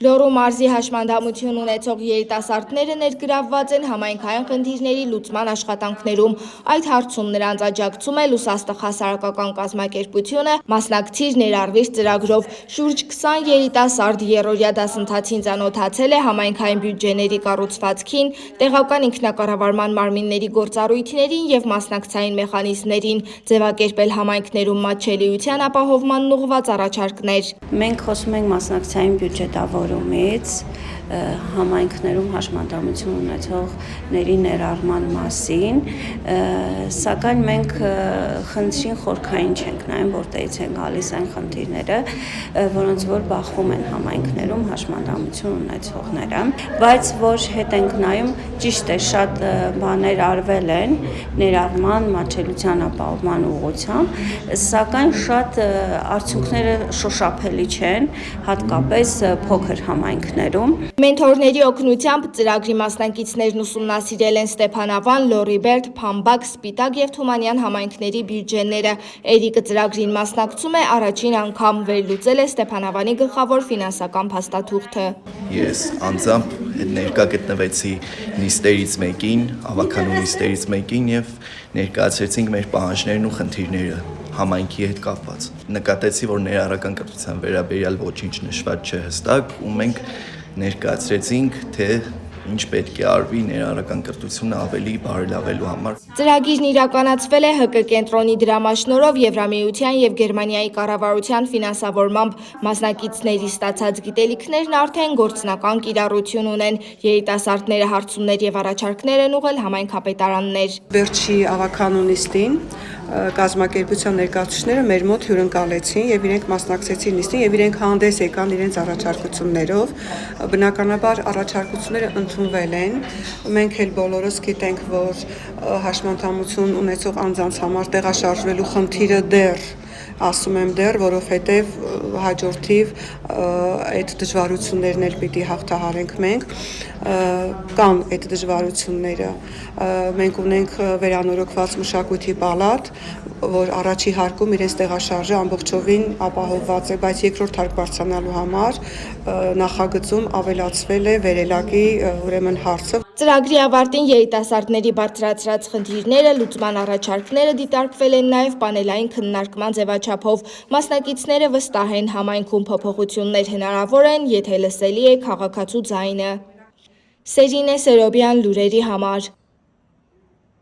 Լոռու մարզի հաշմանդամություն ունեցող երիտասարդները ներգրավված են համայնքային խնդիրների լուծման աշխատանքներում։ Այդ հարցում նրանց աջակցում է Լուսաստղ հասարակական կազմակերպությունը, մասնակցիր ներառվիր ծրագրով։ Շուրջ 20 երիտասարդ երրորդյա դասընթացին ծանոթացել է համայնքային բյուջեների կառուցվածքին, տեղական ինքնակառավարման մարմինների գործառույթներին եւ մասնակցային մեխանիզմներին, ձևակերպել համայնքներում մատչելիության ապահովմանն ուղղված առաջարկներ։ Մենք խոսում ենք մասնակցային բյուջետավորումից, համայնքներում հաշմանդամություն ունեցողների ներառման մասին, սակայն մենք խնդրին խորքային չենք նայում, որտեղից են գալիս այն խնդիրները, որոնց որ բախվում են համայնքներում հաշմանդամություն ունեցողները, բայց որ հետ ենք նայում, ճիշտ է, շատ բաներ արվել են ներառման, մատչելիության ապահովման ուղղությամբ, սակայն շատ արդյունքները շոշափելի չեն, հատկապես փոքր համայնքներում։ Մենթորների օգնությամբ ծրագրի մասնակիցներն ուսումնասիրել են Ստեփանավան, Լոռիբերդ, Փամբակ, Սպիտակ եւ Թումանյան համայնքների բյուջեները։ Էրիկը ծրագրին մասնակցում է առաջին անգամ, վերլուծել է Ստեփանավանի գլխավոր ֆինանսական փաստաթուղթը։ Ես անձամբ ներկա գտնվեցի նիստերից մեկին, ավականու նիստերից մեկին եւ ներկայացրեցինք մեր պահանջներն ու խնդիրները համայնքի հետ կապված։ Նկատեցի, որ ներառական կրթության վերաբերյալ ոչինչ նշված չէ հստակ, ու մենք ներկայացրեցինք, թե ինչ պետք է արվի ներառական կրթությունը ավելի բարելավելու համար։ Ծրագիրն իրականացվել է ՀԿ կենտրոնի դրամաշնորհով Եվրամիության եւ Գերմանիայի կառավարության ֆինանսավորմամբ։ Մասնակիցների ստացած գիտելիքներն արդեն գործնական կիրառություն ունեն։ Երիտասարդները հարցումներ եւ առաջարկներ են ուղղել համայնքապետարաններ։ Վերջի ավականու նիստին կազմակերպության ներկայացուցիչները մեր մոտ հյուրընկալեցին եւ իրենք մասնակցեցին նիստին եւ իրենք հանդես եկան իրենց առաջարկություններով։ Բնականաբար առաջարկությունները ընդունվել են։ Մենք էլ բոլորս գիտենք, որ հաշմանդամություն ունեցող անձանց համար տեղաշարժվելու խնդիրը դեռ ասում եմ դեռ, որովհետև հաջորդիվ այդ դժվարություններն էլ պիտի հաղթահարենք մենք, կան այդ դժվարությունները, մենք ունենք վերանորոգված մշակույթի պալատ, որ առաջի հարկում իրենց տեղաշարժը ամբողջովին ապահովված է, բայց երկրորդ հարկ բարձրանալու համար նախագծում ավելացվել է վերելակի ուրեմն հարցը։ Ծրագրի ավարտին երիտասարդների բարձրացրած խնդիրները, լուծման առաջարկները դիտարկվել են նաև պանելային քննարկման ձևաչափով։ Մասնակիցները վստահ են, համայնքում փոփոխություններ հնարավոր են, եթե լսելի է քաղաքացու ձայնը։ Սերինե Սերոբյան, լուրերի համար։